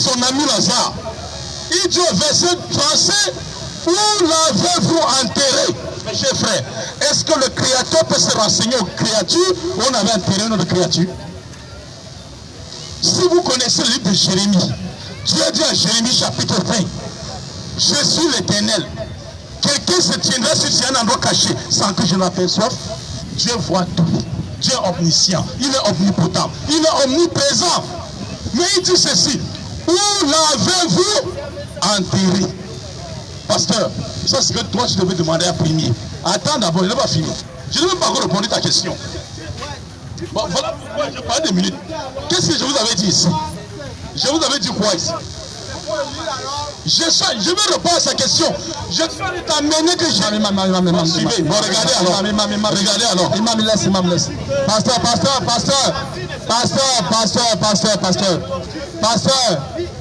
son ami Lazare. Il dit au verset 36, où l'avez-vous enterré? Mes chers frères, est-ce que le Créateur peut se renseigner aux créatures où on avait enterré notre créature? Si vous connaissez le livre de Jérémie, Dieu dit à Jérémie chapitre 20, je suis l'Éternel. Quelqu'un se tiendra sur un endroit caché sans que je l'aperçoive. Dieu voit tout. Dieu est omniscient. Il est omnipotent. Il est omniprésent. Mais il dit ceci. Où l'avez-vous enterré? Pasteur, ça c'est ce que toi tu devais demander à premier. Attends d'abord, il n'est pas fini. Je ne vais pas encore répondre à ta question. Bon, voilà pourquoi je parle des minutes. Qu'est-ce que je vous avais dit ici? Je vous avais dit quoi ici? Je vais répondre à sa question. Je vais t'amener que j'ai... Bon, regardez alors. Regardez alors. Imam, il laisse.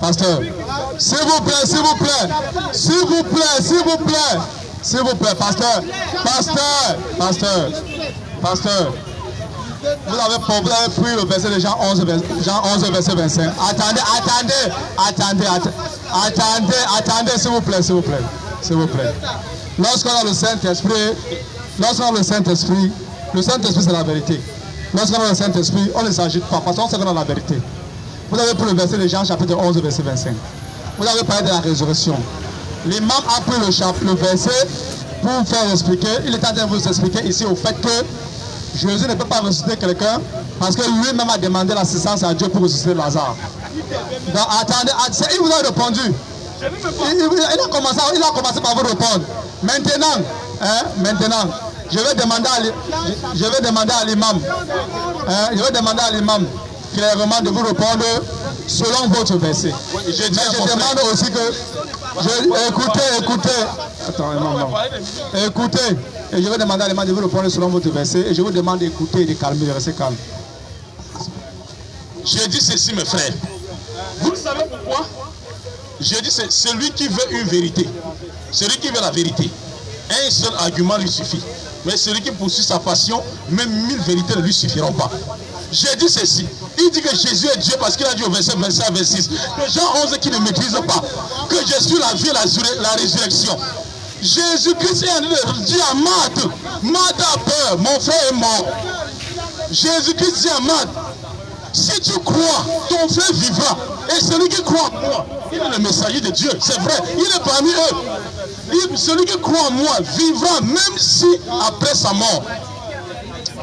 Pasteur. S'il vous plaît, pasteur. Vous avez pris le verset de Jean 11, verset 25. Attendez, s'il vous plaît. Lorsqu'on a le Saint-Esprit, le Saint-Esprit c'est la vérité. Lorsqu'on a le Saint-Esprit, on ne s'agite pas, parce qu'on sait qu'on a la vérité. Vous avez pris le verset de Jean, chapitre 11, verset 25. Vous avez parlé de la résurrection. L'imam a pris le verset pour vous faire expliquer. Il est en train de vous expliquer ici au fait que Jésus ne peut pas ressusciter quelqu'un parce que lui-même a demandé l'assistance à Dieu pour ressusciter Lazare. Donc attendez, il vous a répondu. Il a commencé par vous répondre. Maintenant, je vais demander à l'imam clairement de vous répondre selon votre verset. Je demande aussi que... Écoutez. Et je vais demander à l'imam de vous répondre selon votre verset. Et je vous demande d'écouter et de calmer, de rester calme. Je dis ceci, mes frères. Vous savez pourquoi? Je dis c'est celui qui veut une vérité. Celui qui veut la vérité. Un seul argument lui suffit. Mais celui qui poursuit sa passion, même 1000 vérités ne lui suffiront pas. J'ai dit ceci. Il dit que Jésus est Dieu parce qu'il a dit au verset 25 à 26 que Jean 11 qui ne maîtrise pas, que je suis la vie et la résurrection. Jésus-Christ dit à Marthe, Marthe a peur, mon frère est mort. Jésus-Christ dit à Marthe, si tu crois, ton frère vivra. Et celui qui croit en moi, il est le messager de Dieu, c'est vrai, il est parmi eux. Celui qui croit en moi vivra même si après sa mort.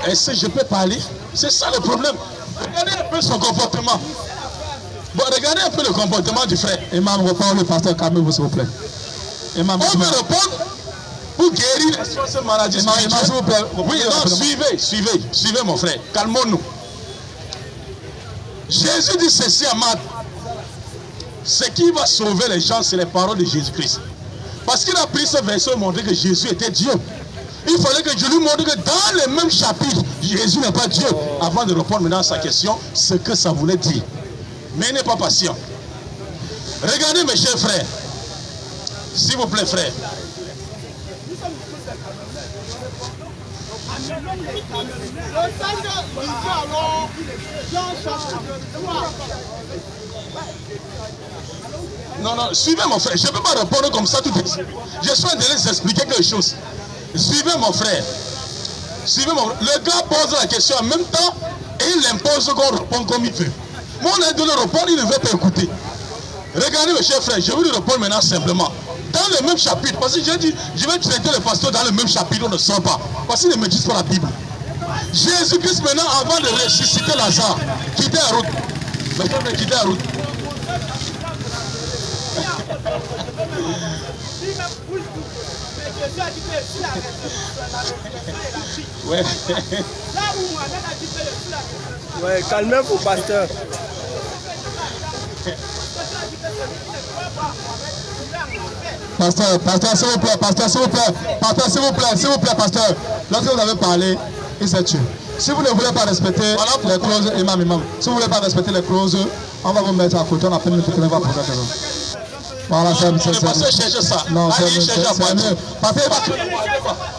Est-ce que je peux parler? C'est ça le problème. Regardez un peu son comportement. Bon, regardez un peu le comportement du frère. Imam, reprends le pasteur, calmez-vous s'il vous plaît. Imam, on veut répondre pour guérir cette maladie. S'il vous plaît. Oui, non, suivez mon frère. Calmons-nous. Jésus dit ceci à Marthe. Ce qui va sauver les gens, c'est les paroles de Jésus-Christ. Parce qu'il a pris ce verset pour montrer que Jésus était Dieu. Il fallait que je lui montre que dans le même chapitre, Jésus n'est pas Dieu. Avant de répondre maintenant à sa question, ce que ça voulait dire. Mais il n'est pas patient. Regardez mes chers frères. S'il vous plaît, frère. Non, suivez mon frère. Je ne peux pas répondre comme ça tout de suite. Je suis en train de vous expliquer quelque chose. Suivez mon frère. Le gars pose la question en même temps et il impose qu'on réponde comme il veut. Moi, on a donné répondre, il ne veut pas écouter. Regardez mes chers frères, je vais lui répondre maintenant simplement. Dans le même chapitre, parce que j'ai dit, je vais traiter le pasteur dans le même chapitre, on ne sort pas. Parce qu'il ne maîtrise pas la Bible. Jésus-Christ maintenant, avant de ressusciter Lazare, quittait la route. Maintenant, quitter la route. Ouais. Ouais, calmez-vous, pasteur. Pasteur, s'il vous plaît, pasteur. Lorsque vous avez parlé, il s'est tué. Si vous ne voulez pas respecter les clauses, imam, si vous ne voulez pas respecter les clauses, on va vous mettre à côté, on appelle une petite va poser question. Voilà, c'est mieux. Cherche ça. Non, c'est mieux.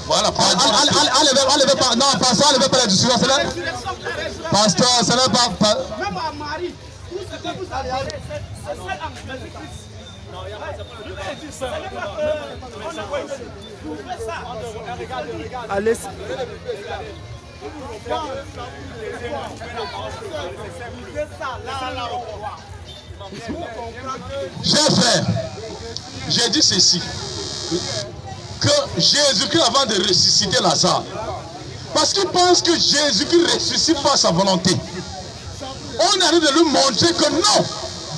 Voilà, enlevez pas. Non, pasteur, enlevez pas la discussion. Pasteur, ce n'est pas. Allez. Chers frères, j'ai dit ceci, que Jésus-Christ avant de ressusciter Lazare, parce qu'il pense que Jésus-Christ ressuscite par sa volonté, on arrive de lui montrer que non,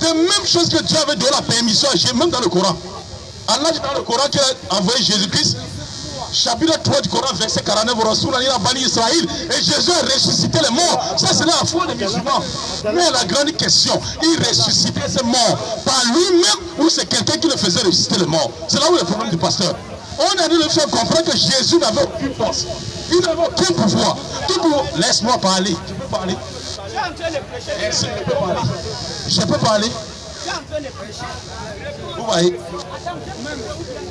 de même chose que Dieu avait donné la permission à Jésus, même dans le Coran. Allah dit dans le Coran qu'il a envoyé Jésus-Christ, chapitre 3 du Coran, verset 49, et Jésus a ressuscité les morts. Ça, c'est la foi des musulmans. Mais la grande question, il ressuscitait ces morts par lui-même ou c'est quelqu'un qui le faisait ressusciter les morts? C'est là où est le problème du pasteur. On a dû le faire comprendre que Jésus n'avait aucune force. Il n'avait aucun pouvoir. Laisse-moi parler. Tu peux parler? Je peux parler. Je peux parler. Vous voyez?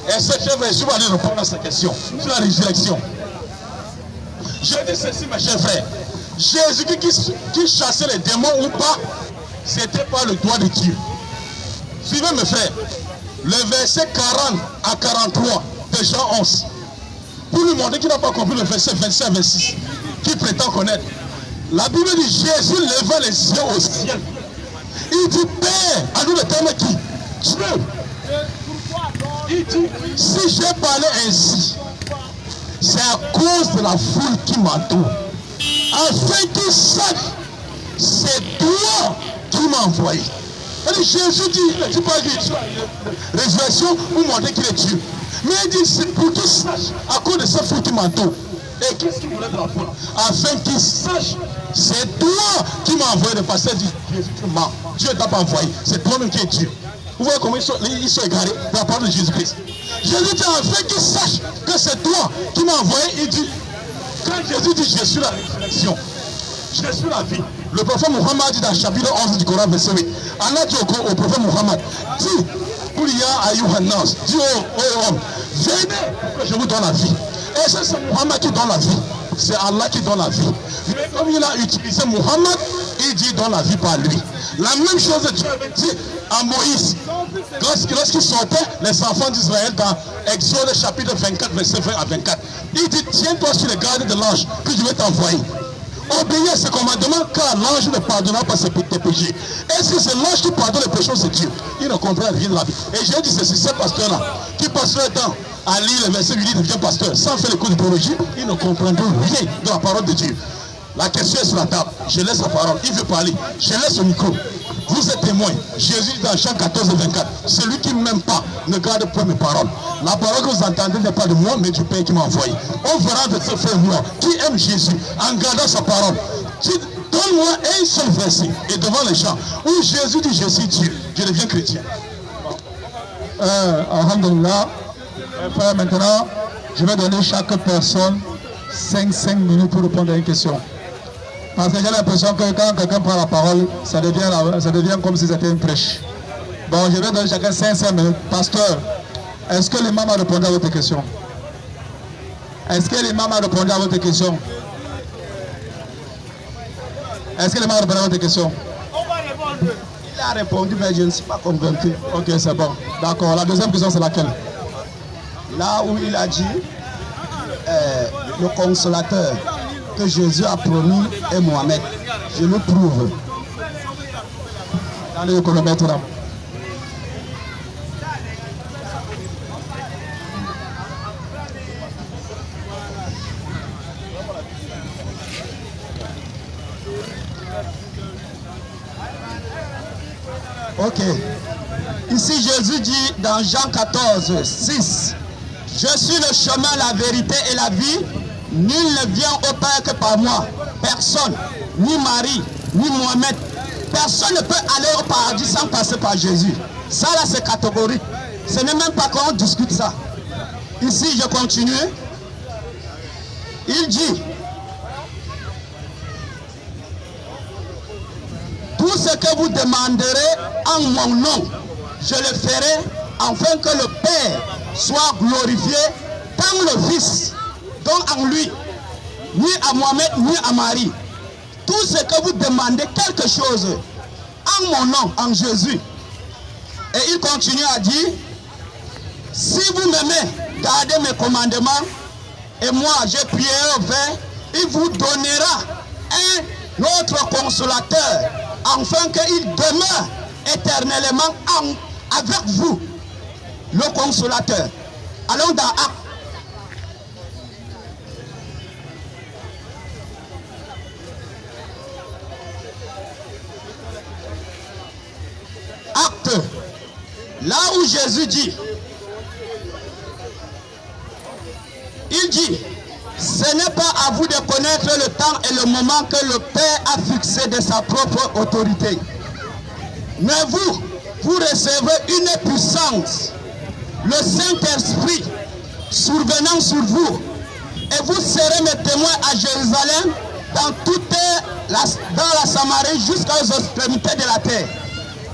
Est-ce que je vais aller répondre à cette question sur la résurrection? Je dis ceci, mes chers frères. Jésus qui chassait les démons ou pas, c'était pas le doigt de Dieu. Suivez mes frères. Le verset 40 à 43 de Jean 11. Pour lui montrer qu'il n'a pas compris le verset 25 à 26, qu'il prétend connaître. La Bible dit Jésus leva les yeux au ciel. Il dit Père, à nous le terme qui? Dieu. Il dit, si j'ai parlé ainsi, c'est à cause de la foule qui m'entoure. Afin qu'ils sachent, c'est toi qui m'as envoyé. Jésus dit, il ne dit pas que résurrection pour montrer qu'il est Dieu. Mais il dit, c'est pour qu'ils sachent, à cause de cette foule qui m'entoure. Et qu'est-ce qu'il voulait de la foule? Afin qu'ils sachent, c'est toi qui m'as envoyé. Le pasteur dit, Jésus, tu mens. Dieu ne t'a pas envoyé. C'est toi-même qui es Dieu. Vous voyez comment ils sont égarés dans la parole de Jésus-Christ. Jésus dit, afin qu'ils sachent que c'est toi qui m'as envoyé. Il dit, quand Jésus dit, je suis la résurrection, je suis la vie. Le prophète Muhammad dit dans le chapitre 11 du Coran, verset 8. Allah dit au prophète Muhammad, dis, dis aux hommes, venez que je vous donne la vie. Et c'est Muhammad qui donne la vie. C'est Allah qui donne la vie. Mais comme il a utilisé Muhammad, il dit donne la vie par lui. La même chose que Dieu avait dit à Moïse. Lorsqu'il sortait les enfants d'Israël dans Exode chapitre 24, verset 20 à 24. Il dit tiens-toi sur les gardes de l'ange que je vais t'envoyer. Obéis à ce commandement car l'ange ne pardonnera pas tes péchés. Est-ce que c'est l'ange qui pardonne les péchés? C'est Dieu. Il ne comprend rien de la vie. Et j'ai dit c'est ce pasteur-là qui passe le temps à lire les versets, il devient pasteur. Sans faire les cours de théologie, il ne comprendra rien de la parole de Dieu. La question est sur la table. Je laisse la parole. Il veut parler. Je laisse le micro. Vous êtes témoins. Jésus dit dans Jean 14 et 24. Celui qui ne m'aime pas ne garde point mes paroles. La parole que vous entendez n'est pas de moi, mais du Père qui m'a envoyé. On verra de ce frère moi qui aime Jésus en gardant sa parole. Donne-moi un seul verset et devant les gens où Jésus dit je suis Dieu, je deviens chrétien. Alhamdulillah. Frère, maintenant, je vais donner chaque personne 5 minutes pour répondre à une question. Parce que j'ai l'impression que quand quelqu'un prend la parole, ça devient comme si c'était une prêche. Bon, je vais donner chacun 5 minutes. Pasteur, est-ce que l'imam a répondu à votre question? Est-ce que l'imam a répondu à votre question? Est-ce que l'imam a répondu à votre question? Il a répondu, mais je ne suis pas convaincu. Ok, c'est bon. D'accord. La deuxième question, c'est laquelle? Là où il a dit, le consolateur que Jésus a promis est Mohamed. Je le prouve. Allez le chronomètre là. Ok. Ici Jésus dit dans Jean 14, 6. Je suis le chemin, la vérité et la vie. Nul ne vient au Père que par moi. Personne, ni Marie, ni Mohamed. Personne ne peut aller au paradis sans passer par Jésus. Ça là c'est catégorique. Ce n'est même pas qu'on discute ça. Ici je continue. Il dit, tout ce que vous demanderez en mon nom, je le ferai afin que le Père soit glorifié tant le Fils, donc en lui, ni à Mohamed, ni à Marie. Tout ce que vous demandez, quelque chose, en mon nom, en Jésus. Et il continue à dire, si vous m'aimez, gardez mes commandements, et moi je prierai au Père, il vous donnera un autre consolateur, afin qu'il demeure éternellement avec vous, le consolateur. Allons dans Actes. Acte, là où Jésus dit, il dit, ce n'est pas à vous de connaître le temps et le moment que le Père a fixé de sa propre autorité. Mais vous recevrez une puissance, le Saint-Esprit survenant sur vous, et vous serez mes témoins à Jérusalem, dans toute la Samarie, jusqu'aux extrémités de la terre.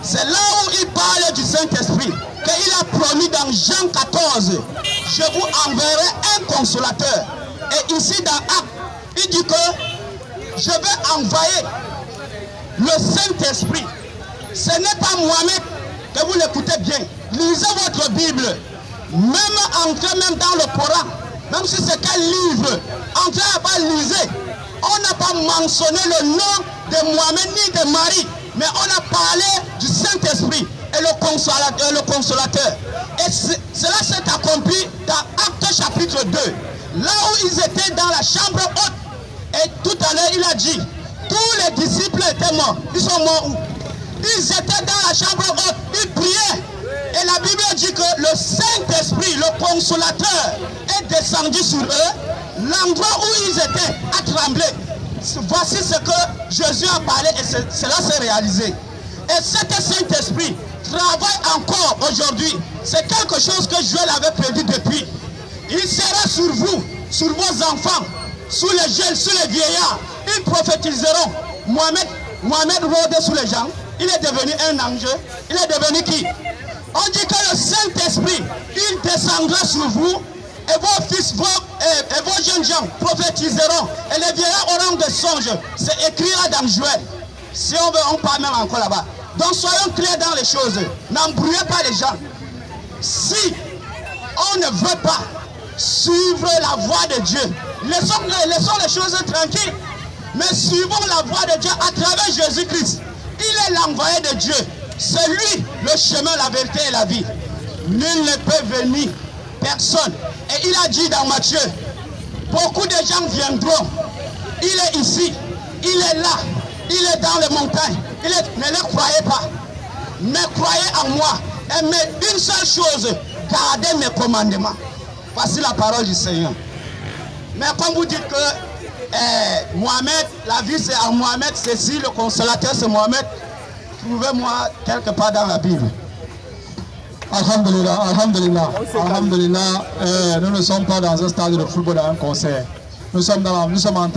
C'est là où il parle du Saint-Esprit, qu'il a promis dans Jean 14, je vous enverrai un consolateur. Et ici dans Actes, il dit que je vais envoyer le Saint-Esprit. Ce n'est pas Mohamed, que vous l'écoutez bien. Lisez votre Bible. Même entrez même dans le Coran, même si c'est quel livre, entrez là-bas, lisez. On n'a pas mentionné le nom de Mohamed ni de Marie, mais on a parlé du Saint-Esprit et le consolateur. Et cela s'est accompli dans Actes chapitre 2. Là où ils étaient dans la chambre haute. Et tout à l'heure il a dit, tous les disciples étaient morts. Ils sont morts où? Ils étaient dans la chambre haute, ils priaient. Et la Bible dit que le Saint-Esprit, le consolateur, est descendu sur eux. L'endroit où ils étaient a tremblé. Voici ce que Jésus a parlé et cela s'est réalisé. Et cet Saint-Esprit travaille encore aujourd'hui. C'est quelque chose que Joël avait prédit depuis. Il sera sur vous, sur vos enfants, sous les jeunes, sous les vieillards. Ils prophétiseront. Mohamed rôdait sous les gens. Il est devenu un ange. Il est devenu qui? On dit que le Saint-Esprit, il descendra sur vous. Et vos fils, vos jeunes gens prophétiseront. Et les vieillards auront des songes. C'est écrit là dans Joël. Si on veut, on parle même encore là-bas. Donc soyons clairs dans les choses. N'embrouillez pas les gens. Si on ne veut pas suivre la voie de Dieu, laissons les choses tranquilles. Mais suivons la voie de Dieu à travers Jésus-Christ. Il est l'envoyé de Dieu. C'est lui le chemin, la vérité et la vie. Nul ne peut venir. Personne. Et il a dit dans Matthieu, beaucoup de gens viendront. Il est ici, il est là, il est dans les montagnes. Ne le croyez pas. Mais croyez en moi. Aimez une seule chose, gardez mes commandements. Voici la parole du Seigneur. Mais comme vous dites que Mohamed, la vie c'est en Mohamed, c'est si le consolateur c'est Mohamed, trouvez-moi quelque part dans la Bible. Alhamdulillah, alhamdulillah, alhamdulillah. Nous ne sommes pas dans un stade de football, dans un concert. Nous sommes ici en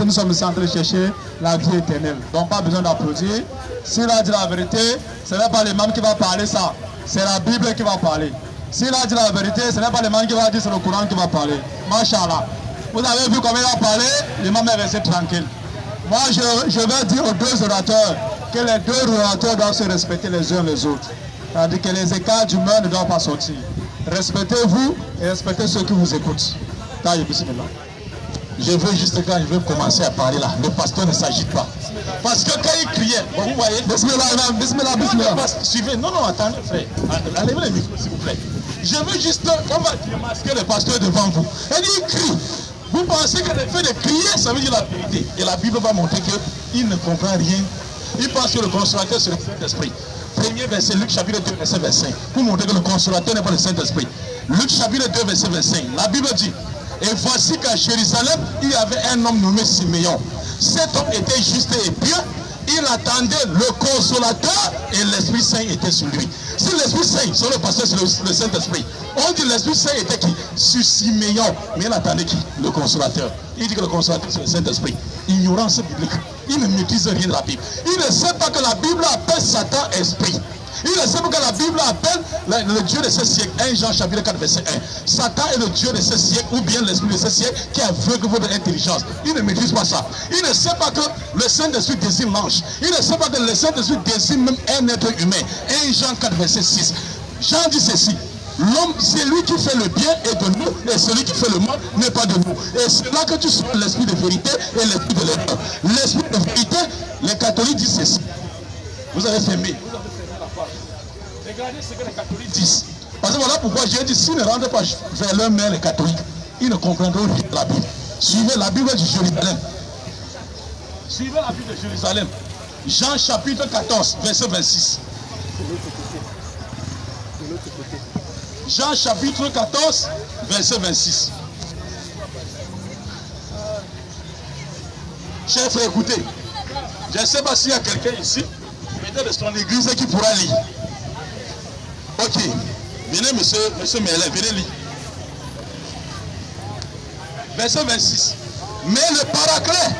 train de chercher la vie éternelle. Donc pas besoin d'applaudir. S'il a dit la vérité, ce n'est pas l'imam qui va parler ça. C'est la Bible qui va parler. S'il a dit la vérité, ce n'est pas l'imam qui va dire, c'est le Coran qui va parler. Masha'Allah. Vous avez vu comment il a parlé, l'imam est resté tranquille. Moi je vais dire aux deux orateurs que les deux orateurs doivent se respecter les uns les autres. C'est-à-dire que les écarts d'humeur ne doivent pas sortir. Respectez-vous et respectez ceux qui vous écoutent. Je veux juste, quand je vais commencer à parler là, le pasteur ne s'agite pas. Parce que quand il criait, bon, vous voyez, bismillah. Suivez, non, attendez frère, enlevez le micro s'il vous plaît. Je veux juste, on va démasquer le pasteur devant vous. Il crie. Vous pensez que le fait de crier, ça veut dire la vérité. Et la Bible va montrer qu'il ne comprend rien. Il pense que le consolateur c'est le Saint-Esprit. Premier verset, Luc chapitre 2, verset 25. Pour montrer que le consolateur n'est pas le Saint-Esprit. Luc chapitre 2, verset 25. La Bible dit, et voici qu'à Jérusalem, il y avait un homme nommé Siméon. Cet homme était juste et pieux. Il attendait le consolateur et l'Esprit Saint était sur lui. Si l'Esprit Saint, sur le pasteur, c'est le Saint-Esprit. On dit l'Esprit Saint était qui? Sur Siméon. Mais il attendait qui? Le consolateur. Il dit que le consolateur, c'est le Saint-Esprit. Ignorance biblique. Il ne maîtrise rien de la Bible. Il ne sait pas que la Bible appelle Satan esprit. Il ne sait pas que la Bible appelle le Dieu de ce siècle. 1 Jean chapitre 4 verset 1. Satan est le Dieu de ce siècle ou bien l'esprit de ce siècle qui aveugle votre intelligence. Il ne maîtrise pas ça. Il ne sait pas que le Saint-Esprit désigne l'ange. Il ne sait pas que le Saint-Esprit désigne même un être humain. 1 Jean 4 verset 6. Jean dit ceci. L'homme, c'est lui qui fait le bien et de nous, et celui qui fait le mal n'est pas de nous. Et c'est là que tu sois l'esprit de vérité et l'esprit de l'erreur. L'esprit de vérité, les catholiques disent ceci. Vous avez fermé. La page. Regardez ce que les catholiques disent. Parce que voilà pourquoi j'ai dit, s'ils ne rentrent pas vers leur mère, les catholiques, ils ne comprendront rien de la Bible. Suivez la Bible de Jérusalem. Suivez la Bible de Jérusalem. Jean chapitre 14, verset 26. Jean chapitre 14, verset 26. Chers frères, écoutez. Je ne sais pas s'il y a quelqu'un ici, peut-être de son église, qui pourra lire. Ok. Venez, monsieur Merlet, venez lire. Verset 26. Mais le paraclet,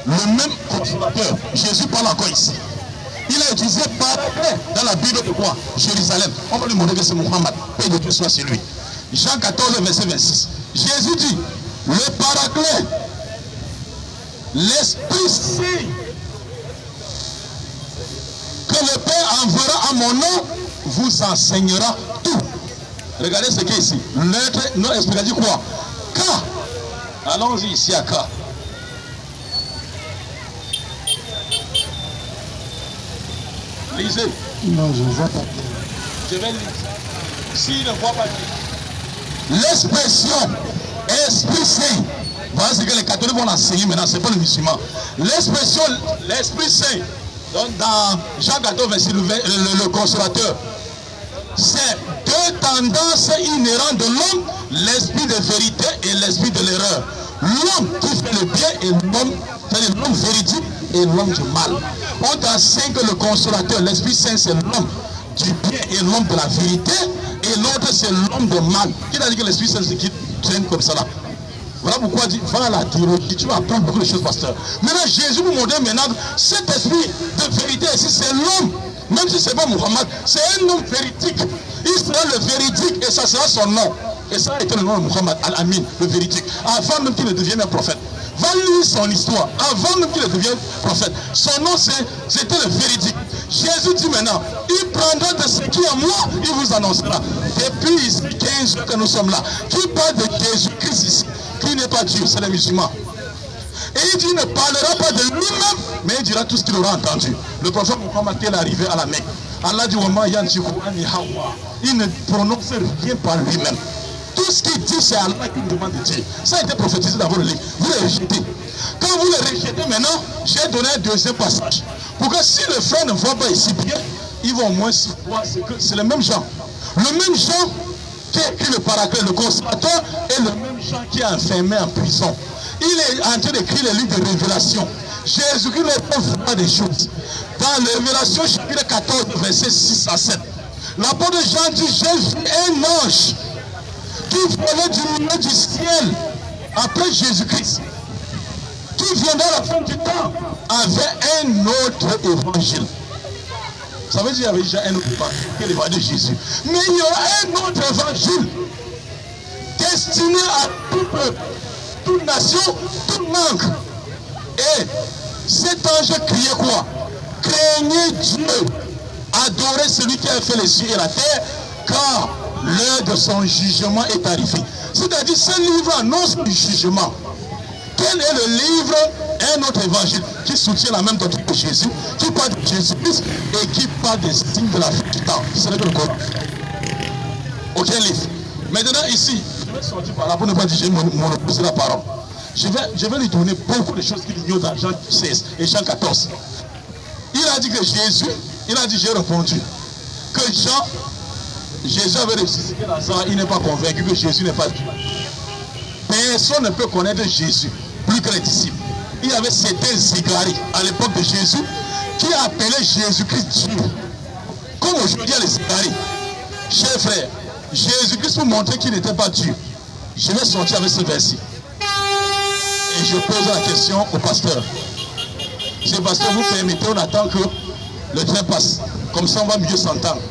le même consolateur, Jésus parle encore ici. Il a utilisé paraclet dans la Bible de quoi? Jérusalem. On va lui montrer que c'est Muhammad. Paix de Dieu soit sur lui. Jean 14, verset 26. Jésus dit, le paraclet, l'Esprit Saint, que le Père enverra à mon nom, vous enseignera tout. Regardez ce qui est ici. Notre esprit a dit quoi? K. Allons-y ici à K. Lisez. Non, je ne vois pas. Je vais lire. S'il ne voit pas lire. L'expression Esprit Saint. Voilà ce que les catholiques vont enseigner maintenant, ce n'est pas le musulman. L'expression l'Esprit Saint. Donc dans Jean 14, verset le consolateur. C'est deux tendances inhérentes de l'homme, l'esprit de vérité et l'esprit de l'erreur. L'homme qui fait le bien et l'homme, c'est-à-dire l'homme véridique et l'homme du mal. On t'enseigne que le consolateur, l'Esprit Saint, c'est l'homme du bien et l'homme de la vérité, et l'autre c'est l'homme du mal. Qui a dit que l'Esprit Saint c'est qui traîne comme ça là? Voilà pourquoi il dit, va à la théologie, tu vas apprendre beaucoup de choses, pasteur. Maintenant, Jésus vous montre maintenant, cet esprit de vérité ici, c'est l'homme, même si ce n'est pas Muhammad, c'est un homme véridique. Il sera le véridique et ça sera son nom. Et ça a été le nom de Muhammad, Al-Amin, le véridique. Avant même qu'il ne devienne un prophète. Va lire son histoire, avant même qu'il ne devienne prophète. Son nom, c'était le véridique. Jésus dit maintenant, il prendra de ce qui est à moi, il vous annoncera. Depuis ici, 15 jours que nous sommes là, qui parle de Jésus-Christ ici, qui n'est pas Dieu, c'est les musulmans. Et il dit, il ne parlera pas de lui-même, mais il dira tout ce qu'il aura entendu. Le prophète Muhammad est arrivé à la Mecque. Allah dit, il ne prononce rien par lui-même. Tout ce qu'il dit, c'est Allah qui nous demande de dire. Ça a été prophétisé dans votre livre. Vous le rejetez. Quand vous le rejetez maintenant, j'ai donné un deuxième passage. Pour que si le frère ne voit pas ici bien, il va au moins voir que c'est le même Jean. Le même Jean qui a écrit le paraclet, le consolateur, et le même Jean qui est enfermé en prison. Il est en train d'écrire les livres de révélation. Jésus-Christ ne peut voir des choses. Dans la Révélation, chapitre 14, verset 6 à 7. L'apôtre Jean dit, j'ai vu un ange qui venait du milieu du ciel après Jésus-Christ, qui viendra à la fin du temps avec un autre évangile. Ça veut dire qu'il y avait déjà un autre évangile, qui est l'évangile de Jésus. Mais il y aura un autre évangile destiné à tout peuple, toute nation, toute langue. Et cet ange criait quoi? Craignez Dieu, adorez celui qui a fait les cieux et la terre, car l'heure de son jugement est arrivée. C'est-à-dire, ce livre annonce le jugement. Quel est le livre? Un autre évangile qui soutient la même doctrine que Jésus, qui parle de Jésus-Christ et qui parle des signes de la fin du temps. Ce n'est que le Coran. Aucun livre. Maintenant, ici, je vais sortir par là pour ne pas dire que j'ai monopolisé la parole. Je vais lui donner beaucoup de choses qu'il ignore dans Jean 16 et Jean 14. Il a dit que Jésus, il a dit, j'ai répondu, que Jésus avait ressuscité Lazare, il n'est pas convaincu que Jésus n'est pas Dieu. Personne ne peut connaître Jésus plus que les disciples. Il y avait certains égarés à l'époque de Jésus qui appelaient Jésus-Christ Dieu. Comme aujourd'hui, il y a les égarés. Chers frères, Jésus-Christ pour montrer qu'il n'était pas Dieu. Je vais sortir avec ce verset. Et je pose la question au pasteur. Si le pasteur vous permettez, on attend que le train passe. Comme ça, on va mieux s'entendre.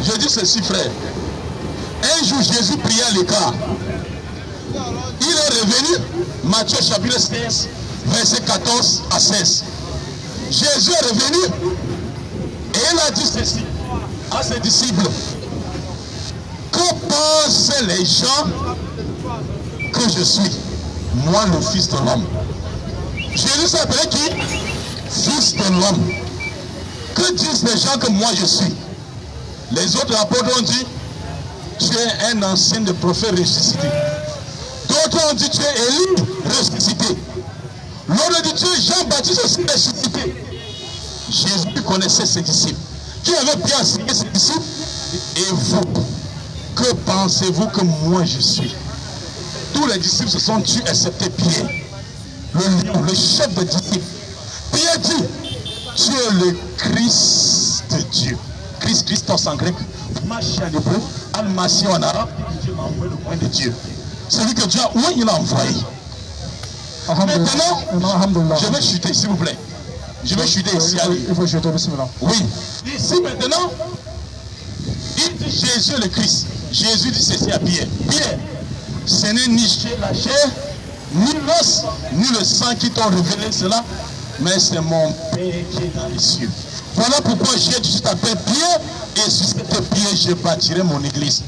Je dis ceci, frère. Un jour, Jésus priait à l'écart. Il est revenu, Matthieu chapitre 16, verset 14 à 16. Jésus est revenu et il a dit ceci à ses disciples. Que pensent les gens que je suis? Moi, le Fils de l'homme. Jésus s'appelait qui? Fils de l'homme. Que disent les gens que moi je suis? Les autres apôtres ont dit, tu es un ancien de prophète ressuscité. D'autres ont dit, tu es Élie ressuscité. L'autre dit, tu es Jean-Baptiste aussi ressuscité. Jésus connaissait ses disciples. Qui avait bien enseigné ses disciples? Et vous, que pensez-vous que moi je suis? Tous les disciples se sont tus, excepté Pierre, le chef des disciples. Pierre dit, tu es le Christ de Dieu. Christos en grec, Mashiach en hébreu, Al-Masih en arabe, Dieu m'a envoyé le point de Dieu. Celui que Dieu a, où il a envoyé. Maintenant, je vais chuter, s'il vous plaît. Je vais chuter ici. Il faut chuter aussi maintenant. Oui. Ici maintenant, il dit Jésus le Christ. Jésus dit ceci à Pierre. Pierre, ce n'est ni la chair, ni l'os, ni le sang qui t'ont révélé cela, mais c'est mon Père qui est dans les cieux. Voilà pourquoi j'ai dit, je t'appelle Pierre, et sur cette pierre, je bâtirai mon église.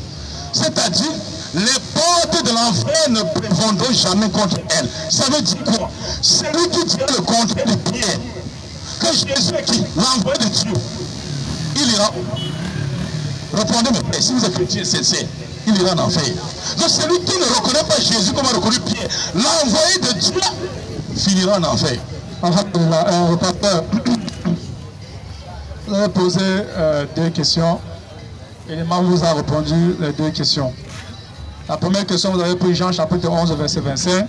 C'est-à-dire, les portes de l'enfer ne prévaudront jamais contre elle. Ça veut dire quoi? Celui qui tient le contraire de Pierre, que Jésus est qui? L'envoyé de Dieu. Il ira. Répondez-moi, si vous êtes chrétien sincère, il ira en enfer. Donc celui qui ne reconnaît pas Jésus comme a reconnu Pierre, l'envoyé de Dieu, finira en enfer. Pasteur, vous avez posé deux questions et le membre vous a répondu les deux questions. La première question, vous avez pris Jean chapitre 11, verset 25.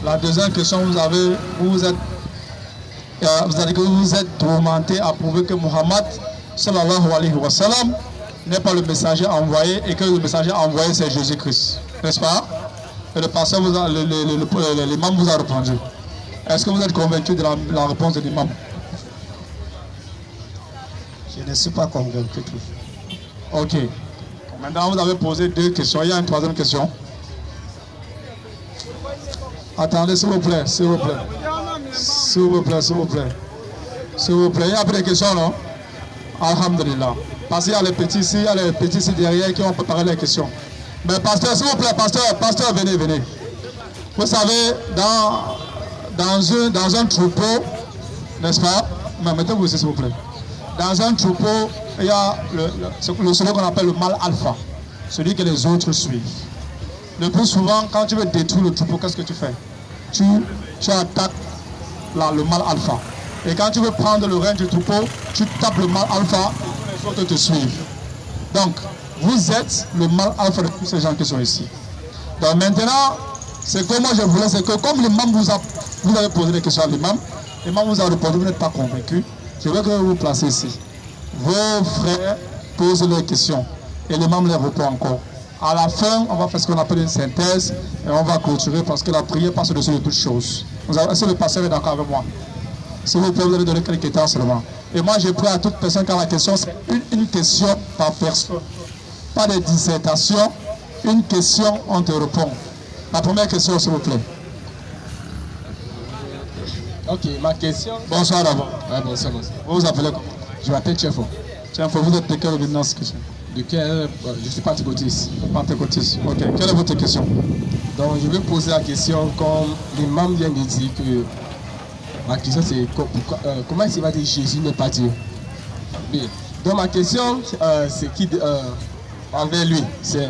La deuxième question, vous avez dit que vous êtes tourmenté à prouver que Muhammad sallallahu alayhi wa sallam n'est pas le messager envoyé et que le messager envoyé c'est Jésus-Christ. N'est-ce pas? Et le pasteur, l'imam vous a répondu. Est-ce que vous êtes convaincu de la réponse de l'imam? Je ne suis pas convaincu. Ok. Maintenant, vous avez posé deux questions. Il y a une troisième question. Attendez, s'il vous plaît, s'il vous plaît. S'il vous plaît, s'il vous plaît. S'il vous plaît. Il y a plus de questions, non? Alhamdulillah. Parce qu'il y a les petits ici, il y a les petits ici derrière qui ont préparé les questions. Mais pasteur, s'il vous plaît, pasteur, venez, venez. Vous savez, dans un troupeau, n'est-ce pas? Mais mettez-vous ici, s'il vous plaît. Dans un troupeau, il y a celui qu'on appelle le mâle alpha, celui que les autres suivent. Le plus souvent, quand tu veux détruire le troupeau, qu'est-ce que tu fais? Tu attaques le mâle alpha. Et quand tu veux prendre le règne du troupeau, tu tapes le mâle alpha et les autres te suivent. Donc, vous êtes le mâle alpha de tous ces gens qui sont ici. Donc maintenant, c'est que moi je voulais, c'est que comme l'imam vous avez posé des questions à l'imam vous a répondu, vous n'êtes pas convaincu. Je veux que vous vous placez ici. Vos frères posent leurs questions et l'imam les répond encore. À la fin, on va faire ce qu'on appelle une synthèse et on va clôturer parce que la prière passe au-dessus de toutes choses. Est-ce que le pasteur est d'accord avec moi? S'il vous plaît, vous allez donner quelques temps seulement. Et moi, j'ai pris à toute personne car la question, c'est une question par personne. Pas de dissertation. Une question, on te répond. La première question, s'il vous plaît. Ok, ma question. Bonsoir d'abord. Ouais, bonsoir. Vous vous appelez comment? Je m'appelle Tchefo. Tchefo, vous êtes de quelle évidence? De quel. Je suis pentecôtiste. Pentecôtiste, ok. Quelle est votre question? Donc, je vais poser la question comme l'imam vient de dire que. Ma question c'est comment il va dire Jésus n'est pas Dieu? Bien. Donc, ma question, c'est qui envers lui, c'est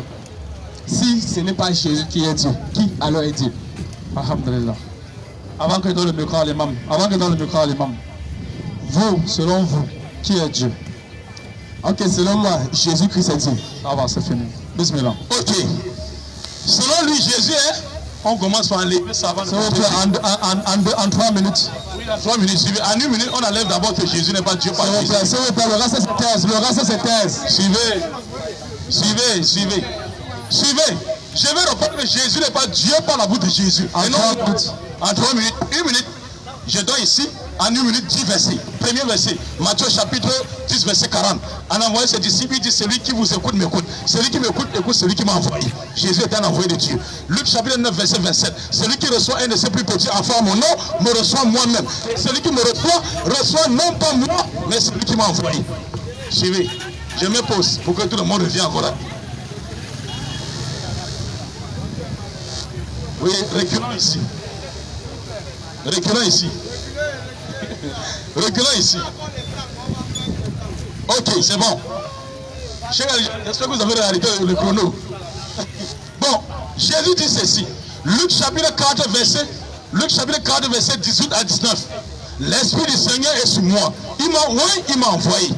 si ce n'est pas Jésus qui est Dieu, qui alors est Dieu? Alhamdulillah. Avant que je donne le micro à l'imam, vous, selon vous, qui est Dieu? Ok, selon moi, Jésus-Christ est Dieu. Ça va, c'est fini. Bismillah. Ok. Selon lui, Jésus est. On commence par enlever ça avant de en 3 minutes. Oui, en 3 minutes. En 1 minute, on enlève d'abord que Jésus n'est pas Dieu. S'il vous plaît, le reste c'est thèse. Le reste c'est thèse. Suivez. Je vais répondre que Jésus n'est pas Dieu par la bouche de Jésus. En 3 minutes. En 3 minutes. 1 minute. Je dois ici. en 1 minute 10 versets. Premier verset, Matthieu chapitre 10, verset 40. En envoyant ses disciples, il dit celui qui vous écoute m'écoute. Celui qui m'écoute écoute celui qui m'a envoyé. Jésus est un envoyé de Dieu. Luc chapitre 9, verset 27. Celui qui reçoit un de ses plus petits enfants à mon nom me reçoit moi-même. Celui qui me reçoit non pas moi, mais celui qui m'a envoyé. Suivez. Je me pose pour que tout le monde revienne encore là. Oui, reculons ici. Reculons ici. Reculons ici. Ok, c'est bon. J'espère que vous avez arrêté le chrono. Bon, Jésus dit ceci. Luc chapitre 4, verset 18 à 19. L'Esprit du Seigneur est sur moi. Il m'a envoyé.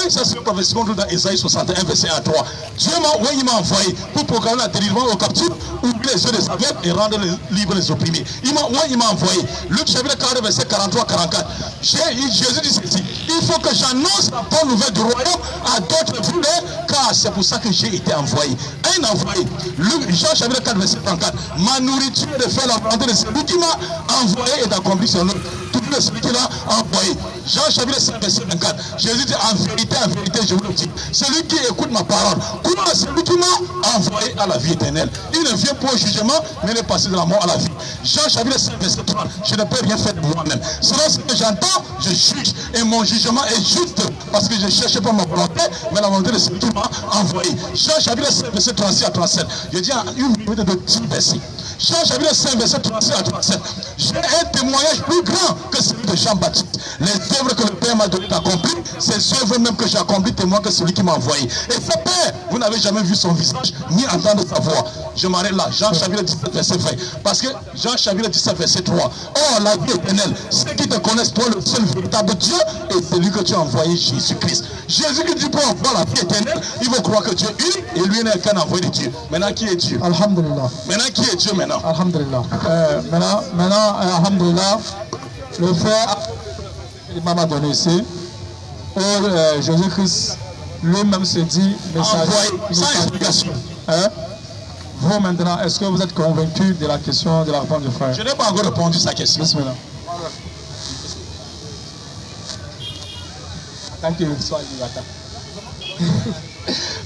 Ça c'est une prophétie qu'on trouve dans Ésaïe 61, verset 1 à 3. Dieu il m'a envoyé pour proclamer la délivrance aux captifs, ouvrir les yeux des aveugles et rendre libres les opprimés. Il m'a envoyé. Luc chapitre 4, verset 43-44. Jésus dit ceci. Il faut que j'annonce la bonne nouvelle du royaume à d'autres villes, car c'est pour ça que j'ai été envoyé. Un envoyé. Jean chapitre 4, verset 34. Ma nourriture est de faire la volonté de celui qui m'a envoyé et d'accomplir son œuvre. Tout le celui qui l'a envoyé. Jean chapitre 5, verset 24. Jésus dit en vérité, je vous le dis. Celui qui écoute ma parole, comment celui qui m'a envoyé à la vie éternelle. Il ne vient pas au jugement, mais il est passé de la mort à la vie. Jean chapitre 5, verset 30. Je ne peux rien faire de moi-même. Selon ce que j'entends, je juge. Et mon jugement est juste. Parce que je ne cherche pas ma volonté, mais la volonté de celui qui m'a envoyé. Jean chapitre 5, verset 36 à 37. Je dis en une minute de 10 versets. Jean chapitre 5, verset 36 à 37. J'ai un témoignage plus grand que celui de Jean-Baptiste. Les œuvres que le Père m'a donné d'accomplir, ces œuvres même que j'ai accomplies témoignent que celui qui m'a envoyé. Et ce Père, vous n'avez jamais vu son visage, ni entendu sa voix. Je m'arrête là. Jean chapitre 17, verset 20. Parce que Jean chapitre 17, verset 3. Or, la vie éternelle, ceux qui te connaissent, toi, le seul véritable Dieu, et celui que tu as envoyé, Jésus-Christ. Jésus qui dit pour avoir la vie éternelle, il faut croire que Dieu est unique, et lui n'est qu'un envoyé de Dieu. Maintenant, qui est Dieu? Alhamdulillah. Maintenant, qui est Dieu maintenant? Alhamdulillah. Maintenant, alhamdulillah, le frère, il m'a donné ici, où Jésus-Christ lui-même se dit, sans explication. Vous maintenant, est-ce que vous êtes convaincu de la question de la réponse du frère? Je n'ai pas encore répondu à sa question. Bismillah. Attends qu'il soit libre, attends.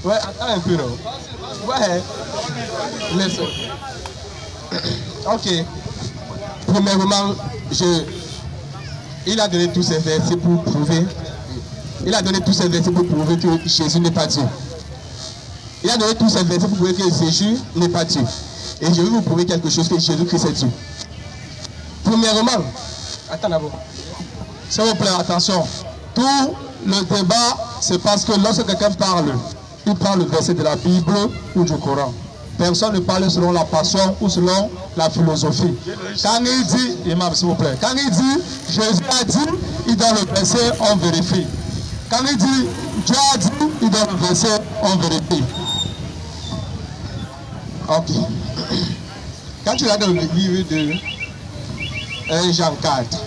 Ouais, attends un peu, non? Ouais. Laisse. Ok. Premièrement, il a donné tous ces versets pour prouver. Il a donné tous ces versets pour prouver que Jésus n'est pas Dieu. Il a donné tous ces versets pour prouver que Jésus n'est pas Dieu. Et je vais vous prouver quelque chose, que Jésus-Christ est Dieu. Premièrement, attends d'abord. S'il vous plaît, attention. Tout le débat, c'est parce que lorsque quelqu'un parle, il prend le verset de la Bible ou du Coran. Personne ne parle selon la passion ou selon la philosophie. Quand il dit, imam s'il vous plaît, quand il dit, Jésus a dit, il donne le verset, on vérifie. Quand il dit, Dieu a dit, il donne le verset, on vérifie. Ok. Quand tu regardes dans le livre de 1 Jean 4,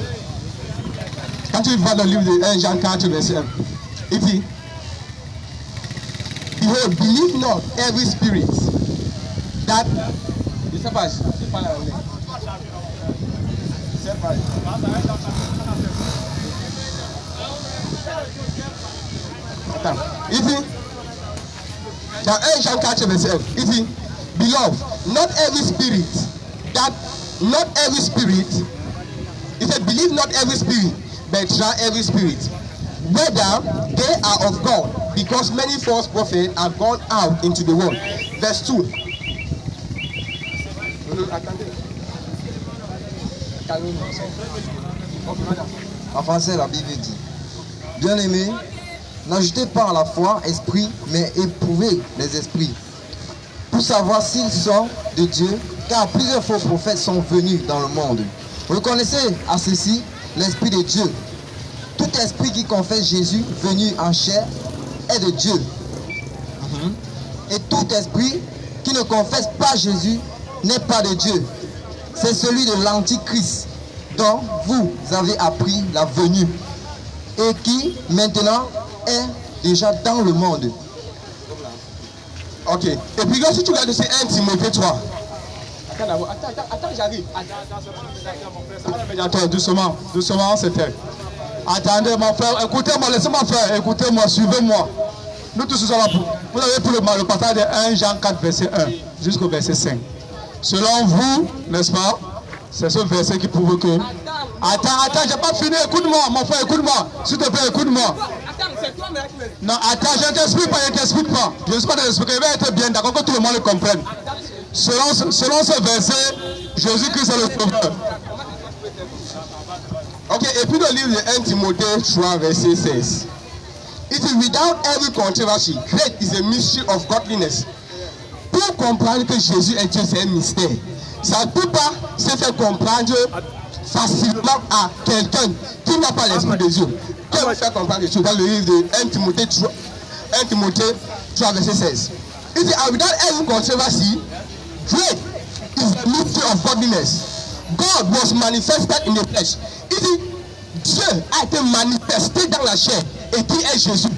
quand tu vas dans le livre de 1 Jean 4, verset 1, il dit, Behold, believe not every spirit that... Je ne sais pas, je parle anglais. Je ne sais pas. Attends, il dit, dans 1 Jean 4, verset 1, il dit, Beloved, not every spirit, he said, believe not every spirit, but try every spirit, whether they are of God, because many false prophets are gone out into the world. Verse 2. En français, la Bible dit, bien-aimés, n'ajoutez pas à la foi esprit, mais éprouvez les esprits, pour savoir s'ils sont de Dieu, car plusieurs faux prophètes sont venus dans le monde. Reconnaissez à ceci l'Esprit de Dieu. Tout esprit qui confesse Jésus venu en chair est de Dieu. Et tout esprit qui ne confesse pas Jésus n'est pas de Dieu. C'est celui de l'Antichrist dont vous avez appris la venue et qui maintenant est déjà dans le monde. Ok. Et puis là, si tu regardes, c'est 1 Timothée 3. Attends, j'arrive. Médiateur, doucement, doucement, c'était. Attendez, mon frère, écoutez-moi, laissez-moi faire, écoutez-moi, suivez-moi. Nous tous sommes là pour. Vous avez pris le passage de 1 Jean 4, verset 1 jusqu'au verset 5. Selon vous, n'est-ce pas, c'est ce verset qui prouve que. Attends, j'ai pas fini, écoute-moi, mon frère, écoute-moi. S'il te plaît, écoute-moi. Non, attends, je ne t'explique pas, Je ne sais pas de l'expliquer, il va être bien d'accord que tout le monde le comprenne. Selon ce verset, Jésus-Christ est le sauveur. Ok, et puis le livre de 1 Timothée 3, verset 16. It is without every controversy. Great is the mystery of godliness. Pour comprendre que Jésus est Dieu, c'est un mystère. Ça ne peut pas se faire comprendre facilement à quelqu'un qui n'a pas l'esprit de Dieu. Qui va faire comprendre Dieu dans le livre de 1 Timothée 3, verset 16. It is without every controversy. Great is the mystery of godliness. God was manifested in the flesh. Il dit, Dieu a été manifesté dans la chair. Et qui est Jésus?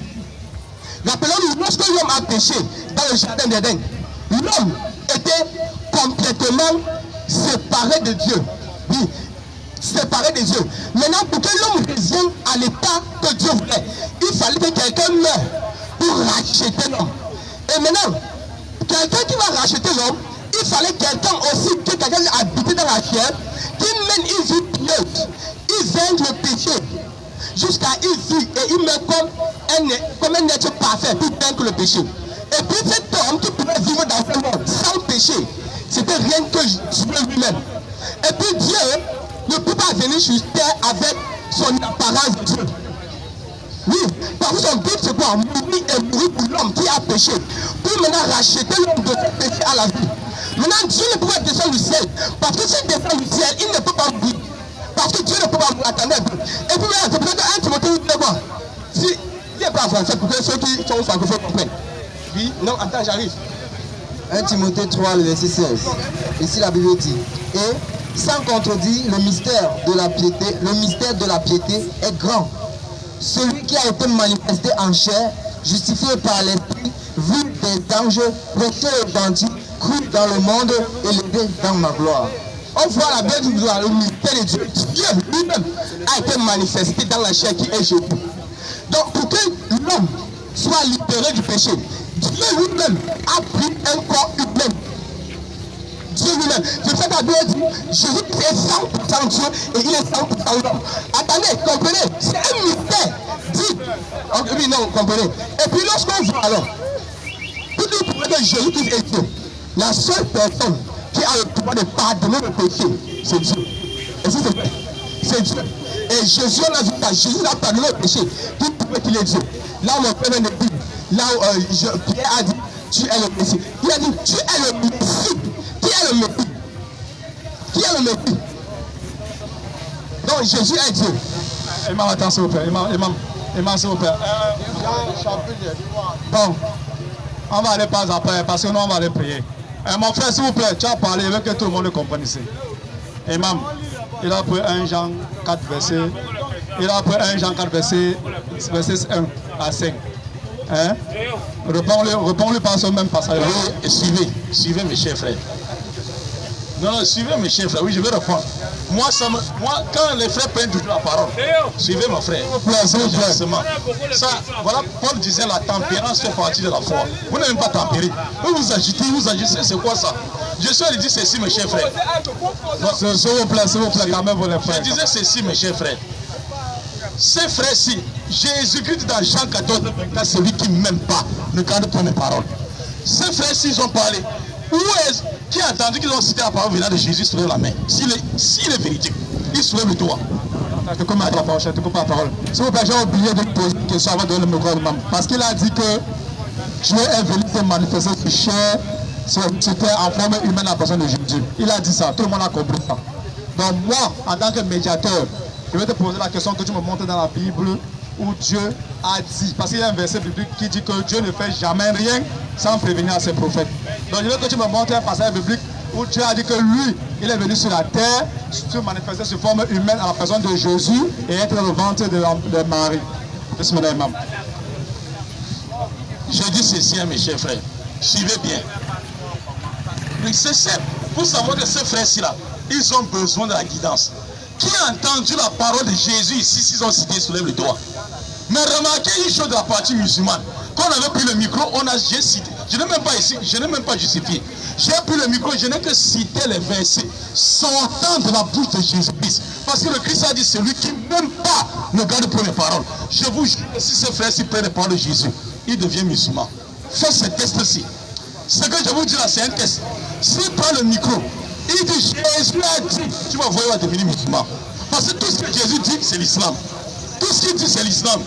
Rappelons-nous, lorsque l'homme a péché dans le jardin d'Éden, l'homme était complètement séparé de Dieu. Oui, séparé de Dieu. Maintenant, pour que l'homme revienne à l'état que Dieu voulait, il fallait que quelqu'un meure pour racheter l'homme. Et maintenant, quelqu'un qui va racheter l'homme, il fallait quelqu'un aussi, que quelqu'un habite dans la chair, qui mène une vie pieuse. Il vainc le péché jusqu'à il vit et il meurt comme un être parfait pour vaincre le péché. Et puis cet homme qui pouvait vivre dans ce monde sans péché, c'était rien que Dieu lui-même. Et puis Dieu ne peut pas venir sur terre avec son apparence de Dieu. Oui, parce que son but c'est quoi? Mourir et mourir pour l'homme qui a péché. Pour maintenant racheter l'homme de son péché à la vie. Maintenant Dieu ne peut pas descendre du ciel. Parce que s'il descend du ciel, il ne peut pas mourir. Parce que Dieu ne peut pas mourir. Attendez. Et puis maintenant, c'est peut-être un Timothée, vous voulez voir. Si il n'est pas français, pour que ceux qui sont francophones comprennent. Oui, non, attends, j'arrive. 1 Timothée 3, le verset 16. Ici la Bible dit, et sans contredire, le mystère de la piété est grand. Celui qui a été manifesté en chair, justifié par l'esprit, vu des anges, prêché aux gentils, cru dans le monde, élevé dans ma gloire. On voit la belle gloire, le mystère de Dieu. Dieu lui-même a été manifesté dans la chair qui est Jésus. Donc pour que l'homme soit libéré du péché, Dieu lui-même a pris un corps humain. Dieu lui-même. C'est ça que la Bible dit, Jésus est 100% Dieu et il est 100% l'homme. Attendez, comprenez, c'est un mystère. Dit. Oui, non, comprenez. Et puis lorsqu'on voit alors, tout le pouvoir de Jésus qui est Dieu, la seule personne qui a le pouvoir de pardonner le péché, c'est Dieu. Et si c'est vrai, c'est Dieu. Et Jésus, on a vu ça, Jésus a pardonné le péché, qui pouvait qu'il est Dieu. Là où mon frère vient de dire, là où Pierre a dit, tu es le Messie. Il a dit, tu es le Messie. Qui est le Messie? Qui est le Messie? Donc Jésus est Dieu. Imam, attends s'il vous plaît. Imam, s'il vous plaît. Bon, on va aller pas après parce que nous on va aller prier. Mon frère, s'il vous plaît, tu as parlé, je veux que tout le monde le comprenne ici. Imam, il a pris 1 Jean 4 verset. Il a pris 1 Jean 4 verset 1 à 5. Hein? Réponds-lui par ce même passage. Oui, suivez mes chers frères. Non, suivez mes chers frères. Oui, je vais répondre. Moi, quand les frères prennent toujours la parole, suivez mon frère. Ça, voilà, Paul disait la tempérance fait partie de la foi. Vous n'aimez pas tempérer. Vous agitez, c'est quoi ça? Jésus dit ceci, mes chers frères. S'il vous plaît, quand même, vous les frères. Je disais ceci, mes chers frères. Ces frères-ci, Jésus-Christ dans Jean 14, celui qui ne m'aime pas ne garde pas mes paroles. Ces frères-ci, ils ont parlé. Où est-ce qui a entendu qu'ils ont cité la parole venant de Jésus, soulève la main? S'il est véridique, il soulève le doigt. Je te coupe la parole. S'il vous plaît, j'ai oublié de poser une question avant de donner le micro. Parce qu'il a dit que Dieu est venu se manifester sur chair, sur terre en forme humaine en personne de Jésus. Il a dit ça, tout le monde a compris ça. Donc moi, en tant que médiateur, je vais te poser la question que tu me montres dans la Bible où Dieu a dit, parce qu'il y a un verset biblique qui dit que Dieu ne fait jamais rien sans prévenir ses prophètes. Donc je veux que tu me montres un passage biblique où Dieu a dit que lui, il est venu sur la terre, se manifester sous forme humaine en la personne de Jésus et être dans le ventre de Marie. Je dis ceci à mes chers frères, suivez bien. C'est simple. pour savoir que ces frères-ci là, ils ont besoin de la guidance. Qui a entendu la parole de Jésus ici, s'ils ont cité, soulève le doigt. Mais remarquez une chose de la partie musulmane. Quand on avait pris le micro, j'ai cité. Je n'ai même pas ici, je n'ai même pas justifié. J'ai pris le micro, je n'ai que cité les versets sortant de la bouche de Jésus-Christ. Parce que le Christ a dit, celui qui n'aime pas ne garde pas les paroles. Je vous jure que si ces frères-ci prennent les paroles de Jésus, ils deviennent musulmans. Faites ce test-ci. Ce que je vous dis là, c'est un test. S'il prend le micro, il dit Jésus a dit, tu vas voir, il va devenir musulman. Parce que tout ce que Jésus dit, c'est l'islam. Tout ce qu'il dit, c'est l'islam.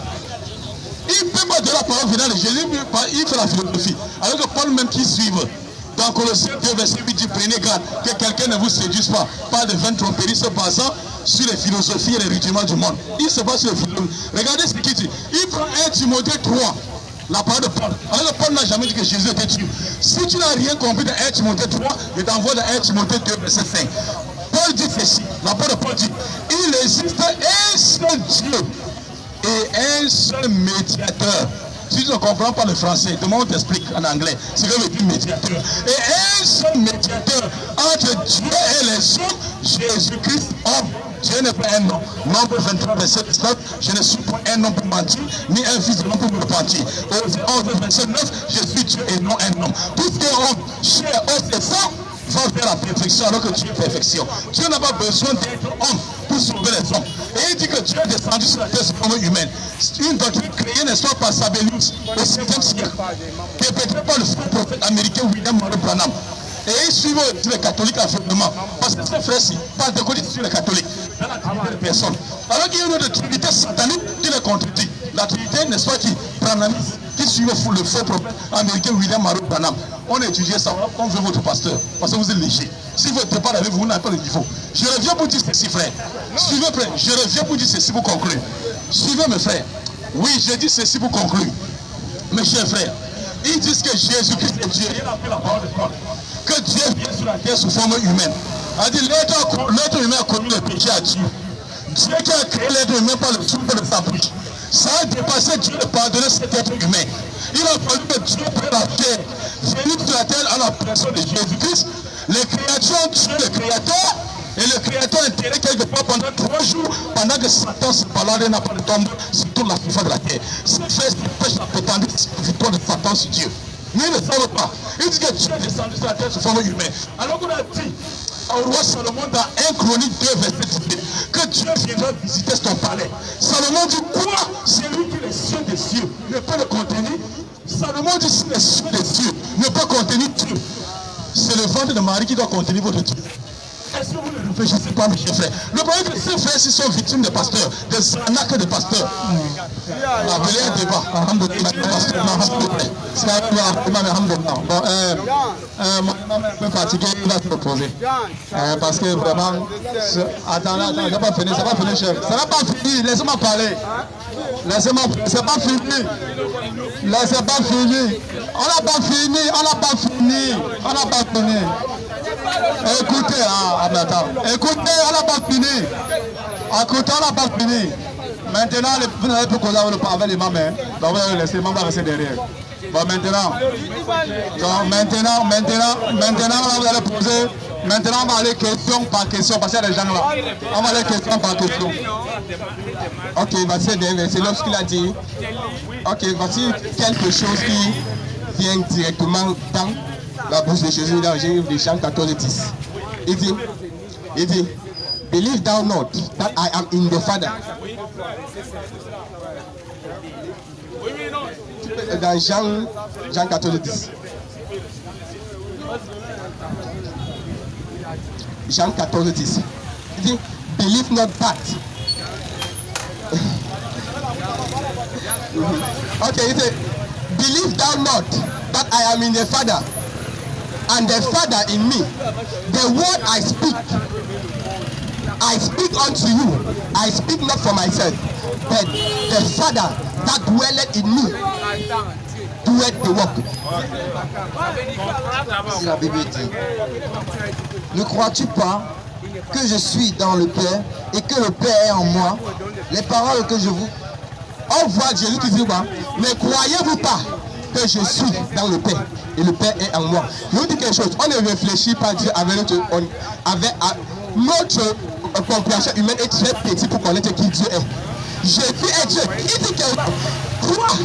Il ne peut pas de la parole venant de Jésus, il fait la philosophie. Alors que Paul même qui suivent. Dans Colossiens 2, verset 8, dit prenez garde que quelqu'un ne vous séduise pas de vaines tromperies se basant sur les philosophies et les rudiments du monde. Il se base sur les philosophies. Regardez ce qu'il dit. Il prend 1 Timothée 3, la parole de Paul. Alors que Paul n'a jamais dit que Jésus était Dieu. Si tu n'as rien compris de 1 Timothée 3, je t'envoie dans 1 Timothée 2, verset 5. Paul dit ceci, la parole de Paul dit, il existe un seul Dieu et un seul médiateur. Si tu ne comprends pas le français, demain on t'explique en anglais ce que veut dire médiateur. Et un seul médiateur entre Dieu et les hommes, Jésus-Christ, homme. Dieu n'est pas un homme. Nombre 23, verset 19, je ne suis pas un homme pour mentir, ni un fils de l'homme pour me repentir. Au 11, verset 9, je suis Dieu et non un homme. Tout ce qui est homme, chair, os et sang, va vers la perfection alors que Dieu est perfection. Dieu n'a pas besoin d'être homme pour sauver les hommes. Et il dit que Dieu est descendu sur la terre sous forme humaine. Une doctrine créée, n'est-ce pas, par Sabellius au 7e siècle, perpétrée par le prophète américain William Marion Branham. Et ils suivent les catholiques aveuglement. Parce que ces frères-ci, pentecôtistes sur les catholiques, dans la trinité de personnes. Alors qu'il y a une autre trinité satanique qui les contredit. La trinité, n'est-ce pas, qui suit le faux prophète américain William Marion Branham. On a étudié ça, on veut votre pasteur, parce que vous êtes léger. Si vous n'êtes pas avec vous, vous n'avez pas le niveau. Je reviens pour dire ceci, frère. Suivez, frère. Je reviens pour dire ceci pour conclure. Suivez, mes frères. Oui, je dis ceci pour conclure. Mes chers frères, ils disent que Jésus-Christ est Dieu. Il a pris la parole de Paul. Que Dieu vient sur la terre sous forme humaine. A dit l'être humain a connu le péché à Dieu. Dieu qui a créé l'être humain par le souffle de sa bouche. Ça a dépassé Dieu de pardonner cet être humain. Il a fallu que Dieu prenne la terre, venir sur la terre à la personne de Jésus-Christ. Les créatures ont tué le Créateur. Et le Créateur a enterré quelque part pendant 3 jours, pendant que Satan se baladait n'a pas de tombe sur toute la surface de la terre. C'est fait pêche la prétendue victoire de Satan sur Dieu. Mais ils ne savent pas. Ils disent que Dieu est descendu sur la terre sous forme humaine. Alors qu'on a dit au roi Salomon dans 1 Chronique 2, verset 18, que Dieu viendra visiter son palais. Salomon dit quoi? C'est lui qui est les cieux des cieux ne peut le contenir. Salomon dit si les cieux des cieux ne peut contenir Dieu. C'est le ventre de Marie qui doit contenir votre Dieu. Est-ce que vous ne réfléchissez pas, mes chers frères? Le problème est que ces frères-ci sont victimes de pasteurs, des arnaques de pasteurs. Appelez un débat. Bon, moi, je suis un peu fatigué, il va se reposer. Parce que vraiment, attends, ça va pas finir, ça va finir, chef. Ça va pas finir, laissez-moi parler. Laissez-moi, c'est pas fini. Laissez pas finir. On n'a pas fini, on n'a pas fini, on n'a pas fini. Écoutez, écoutez, on n'a pas fini. Écoutez, on n'a pas fini. Maintenant, vous n'avez plus causé avec les mamans. Donc vous allez laisser, les mamans rester derrière. Bon, maintenant, vous allez poser. Maintenant, on va aller question par question, parce qu'il y a des gens là. On va aller question par question. Ok, voici c'est lorsqu'il a dit. Ok, voici quelque chose qui vient directement dans la bouche de Jésus dans Jean 14, 10. Il dit, believe thou not that I am in the Father. Dans Jean 14, 10. Jean 14, 10. Il dit, believe not that. Ok, il dit, believe thou not that I am in the Father, and the Father in me. The word I speak unto you. I speak not for myself, but the Father that dwelleth in me doeth the work. Si la Bible dit, ne crois-tu pas que je suis dans le Père et que le Père est en moi? Les paroles que je vous... On voit Jésus qui dit, mais croyez-vous pas que je suis dans le Père et le Père est en moi. Je vous dis quelque chose, on ne réfléchit pas Dieu avec notre compréhension humaine est très petite pour connaître qui Dieu est. Jésus est Dieu. Il dit que crois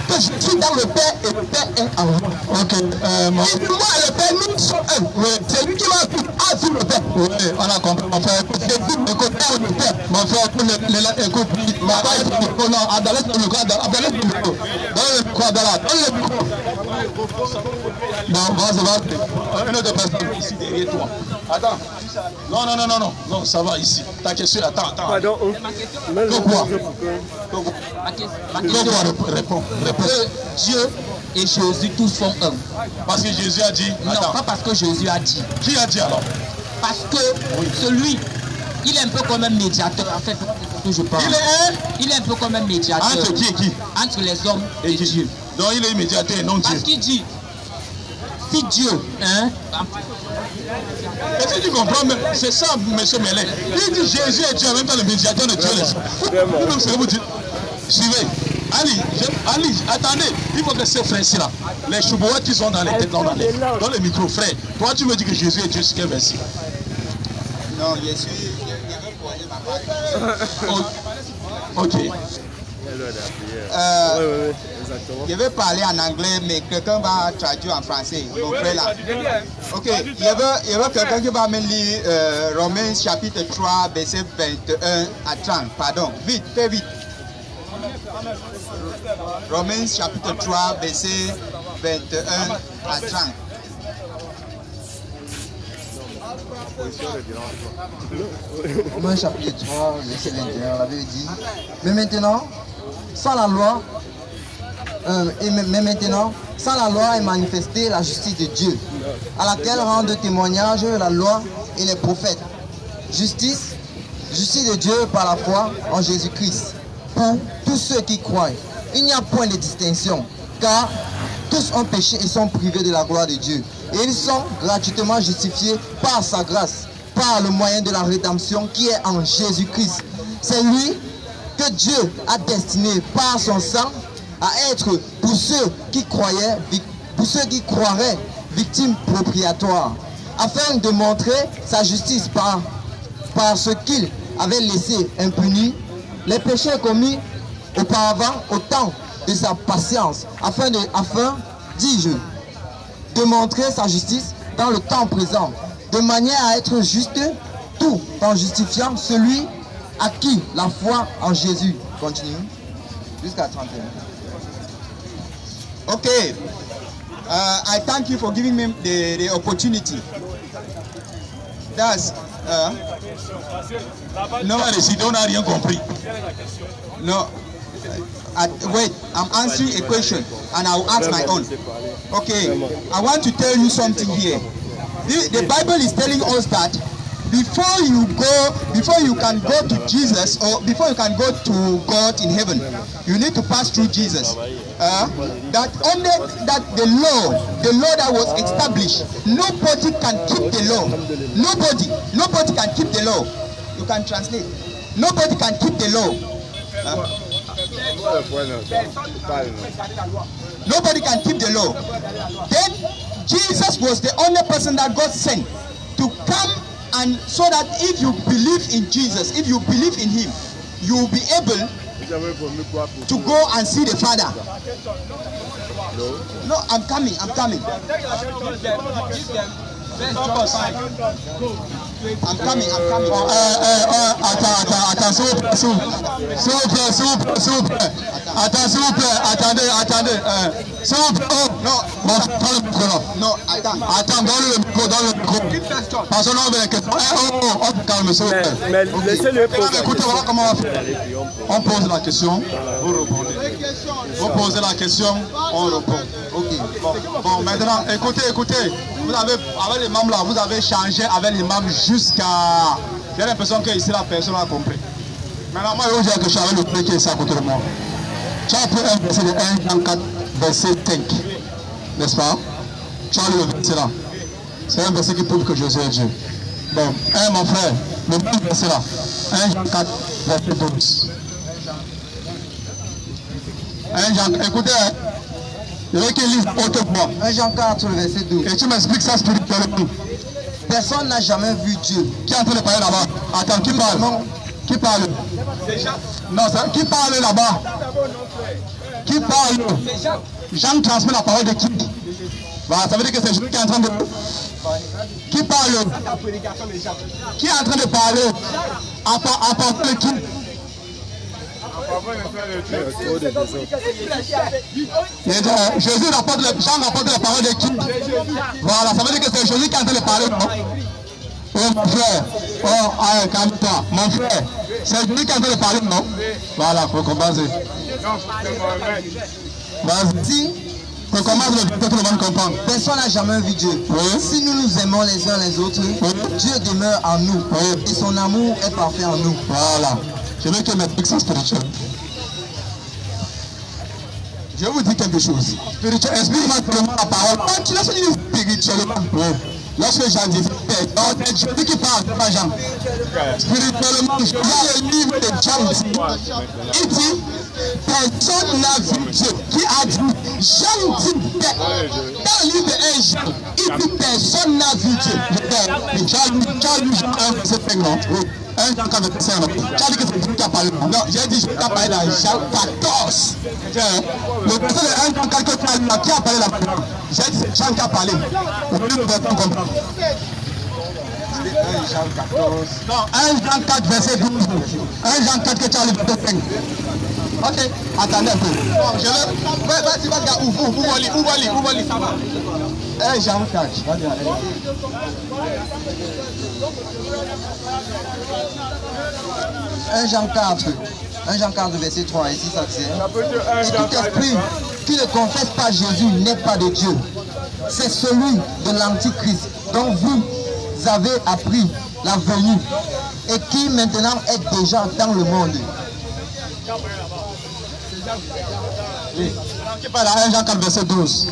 que je suis dans le Père et le Père est en moi. Ok. Moi et le Père, nous sommes un. Oui. C'est lui qui m'a vu le Père. Oui, on a compris. Mon frère, écoute le Père. Mon frère, écoute, ma frère, non, Adalès le micro, Adalès le micro. Donne le micro, Adalès. Donne le micro. Non, vas-y. Une autre personne ici derrière toi. Attends. Non, ça va ici. Ta question, attends. Pardon. Pourquoi? Réponds. Dieu et Jésus tous sont un. Parce que Jésus a dit. Non, Attends. pas parce que Jésus a dit. Qui a dit alors? Parce que celui, il est un peu comme un médiateur. En fait, que je parle. Il est un peu comme un médiateur. Entre qui et qui? Entre les hommes et Dieu. Donc il est médiateur et non Dieu. Parce qu'il dit, si Dieu, hein? Est-ce que tu comprends même? C'est ça, M. Mellet. Il dit Jésus est Dieu, en même temps le médiateur de Dieu. Vous-même, c'est vous dire. Suivez. Ali, attendez. Il faut que ces frères-ci là, les choubouas qui sont dans les têtes, dans les micros, frère. Toi, tu me dis que Jésus est Dieu, c'est quel verset? Non, je suis. Ok. Je vais parler en anglais, mais quelqu'un va traduire en français. Mon frère là. Ok, il y a quelqu'un qui va me lire Romains chapitre 3, verset 21 à 30. Pardon, vite, fais vite. Romains chapitre 3, verset 21 à 30. Romains chapitre 3, verset 21, la Bible dit, mais maintenant, sans la loi est manifestée la justice de Dieu, à laquelle rendent témoignage la loi et les prophètes. Justice de Dieu par la foi en Jésus-Christ, pour tous ceux qui croient. Il n'y a point de distinction, car tous ont péché et sont privés de la gloire de Dieu. Et ils sont gratuitement justifiés par sa grâce, par le moyen de la rédemption qui est en Jésus-Christ. C'est lui que Dieu a destiné par son sang à être pour ceux qui croiraient victimes propitiatoires, afin de montrer sa justice par ce qu'il avait laissé impuni les péchés commis auparavant au temps de sa patience, afin, dis-je, de montrer sa justice dans le temps présent, de manière à être juste tout en justifiant celui à qui la foi en Jésus continue jusqu'à 31. Okay, I thank you for giving me the opportunity. That's no, on n'a rien compris. No, wait, I'm answering a question and I'll ask my own. Okay, I want to tell you something here. The Bible is telling us that before you can go to Jesus, or before you can go to God in heaven, you need to pass through Jesus. That the law that was established, nobody can keep the law. Nobody can keep the law. You can translate. Nobody can keep the law. Nobody can keep the law. Then Jesus was the only person that God sent to come, and so that if you believe in Jesus, if you believe in him, you will be able to go and see the Father. No, I'm coming. I'm coming, Attends, s'il vous plaît. Attends, s'il vous plaît, attendez. S'il vous plaît, prends le micro. Non, Attends, donne le micro. Parce que on a des questions. On calme, s'il vous plaît. Mais laissez-le poser. Écoutez, voilà comment on va faire. On pose la question, vous répondez. Vous posez la question, on répond. Ok. Bon, maintenant, écoutez. Vous avez, avec les membres là, vous avez changé avec les membres jusqu'à... J'ai l'impression que ici la personne a compris. Maintenant, moi, je vais vous dire que je suis avec le prix qui est à côté de moi. Tu as pris un verset de 1 Jean 4, verset 5. N'est-ce pas? Tu as le verset là. C'est un verset qui prouve que Jésus est Dieu. Bon, mon frère, le même verset là. 1 Jean 4, verset 12. 1 Jean, écoutez, Je veux qu'il lise autre fois. 1 Jean 4, le verset 12. Et tu m'expliques ça spirituellement. Personne n'a jamais vu Dieu. Qui est en train de parler là-bas? Attends, qui parle? Non. Qui parle? Non, qui parle là-bas? Qui parle? Jean transmet la parole de qui? Voilà, ça veut dire que c'est Jésus qui est en train de... Qui parle? Qui est en train de parler? À part de qui? Jésus rapporte, Jean rapporte la parole de qui? Voilà, ça veut dire que c'est Jésus qui est en train de parler, non? Oh mon frère, oh calme-toi, mon frère, c'est Jésus qui est en train de parler, non? Voilà, faut commencer. Vas-y. Faut commencer, tout le monde comprend. Personne n'a jamais vu Dieu. Oui. Si nous nous aimons les uns les autres, Dieu demeure en nous. Et son amour est parfait en nous. Voilà. Je veux que m'explique ça spirituel. Je vais vous dire quelque chose. Spirituel, explique-moi simplement la parole. Tu l'as dit spirituellement. Oui. Lorsque Jean dit, c'est Jésus qui parle, c'est pas Jean. Spirituellement, je lis le livre de Jean. Il dit, personne n'a vu Dieu. Qui a dit, Jean dit, dans le livre de Jean, il dit, personne n'a vu Dieu. Jean lu Jean 1, verset 5, non? Oui. 1 Jean 4, verset 5, non? Tu as dit que c'est Dieu qui a parlé. Non, j'ai dit, Jésus qui a parlé dans Jean 14. Le verset de 1 Jean 4 que tu as lu là, qui a parlé là-bas? J'ai dit, c'est Jean qui a parlé. Le verset comprend. 1 Jean 14. Non, 1 Jean 4, verset 12. 1 Jean 4 que tu as lu, verset 5. Ok, attendez un peu. Je vais. Vas-y, ouvre les, ça va. 1 Jean 4. Un Jean 4, verset 3, ici ça tient. Et tout esprit qui ne confesse pas Jésus n'est pas de Dieu. C'est celui de l'Antichrist dont vous avez appris la venue et qui maintenant est déjà dans le monde. Oui. Qui parle à 1 Jean 4, verset 12.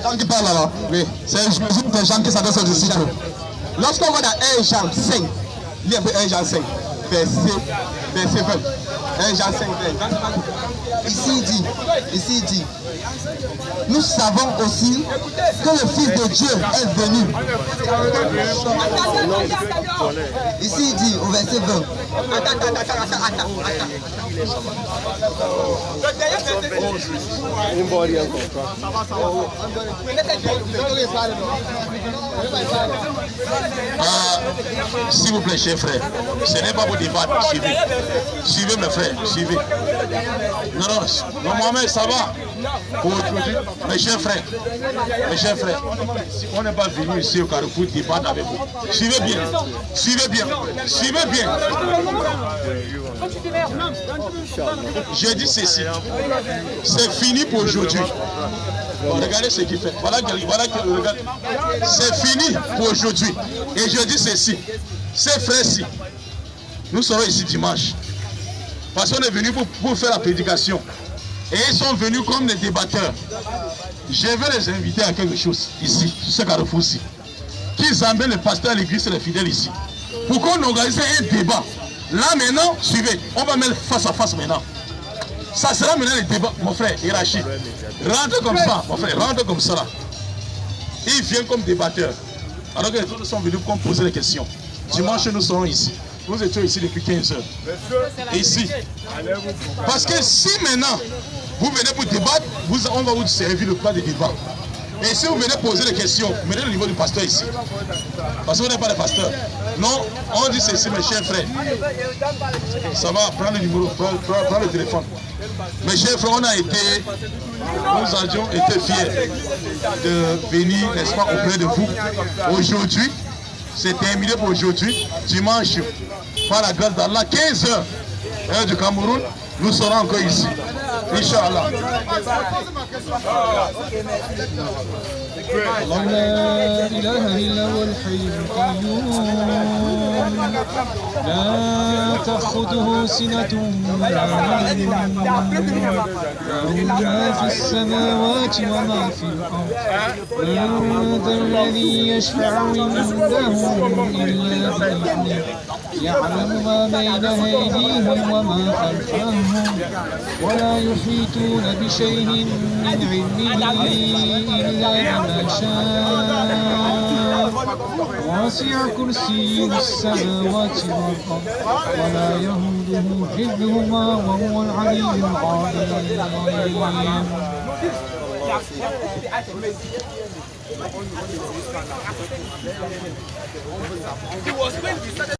Jean qui parle là. Oui. C'est Jésus de Jean qui s'adresse aux disciples. Lorsqu'on va dans 1 Jean 5, lis un peu 1 Jean 5, verset 20. 1 Jean 5, 20. Ici il dit, nous savons aussi que le Fils de Dieu est venu. Ici il dit au verset 20. S'il vous plaît, chers frères, ce n'est pas pour débattre. Suivez. Suivez mes frères, suivez. Non, Mohamed, ça va. Mes chers frères, on n'est pas venu ici au Carrefour débattre avec vous. Suivez bien. Je dis ceci, c'est fini pour aujourd'hui. Bon, regardez ce qu'il fait. Voilà, regarde. C'est fini pour aujourd'hui. Et je dis ceci, ces frères-ci, nous serons ici dimanche. Parce qu'on est venu pour faire la prédication. Et ils sont venus comme des débatteurs. Je vais les inviter à quelque chose ici, sur ce carrefour-ci. Qu'ils amènent le pasteur à l'église et les fidèles ici. Pour qu'on organise un débat. Là maintenant, suivez, on va mettre face à face maintenant. Ça sera maintenant le débat, mon frère Hirachi. Rentre comme ça, mon frère, rentre comme ça là. Il vient comme débatteur. Alors que les autres sont venus pour poser des questions. Dimanche, nous serons ici. Nous étions ici depuis 15 heures. Ici. Parce que si maintenant, vous venez pour débattre, on va vous servir le plat de débat. Et si vous venez poser des questions, mettez le niveau du pasteur ici. Parce que vous n'êtes pas le pasteur. Non, on dit ceci, mes chers frères. Ça va, prends le numéro, prends le téléphone. Mes chers frères, nous avions été fiers de venir, n'est-ce pas, auprès de vous. Aujourd'hui, c'est terminé pour aujourd'hui. Dimanche, par la grâce d'Allah, 15 heures, heure du Cameroun, nous serons encore ici. Inch'Allah. لا إله إلا هو الحي القيوم لا تأخذه سنة ولا نوم له ما في السماوات وما في الأرض من ذا الذي يشفع عنده إلا بإذنه يعلم ما بين أيديهم وما خلفهم ولا يحيطون بشيء من علمه إلا بما شاء وسع كرسيه السماوات والأرض ولا يهوده حفظهما وهو العلي العظيم.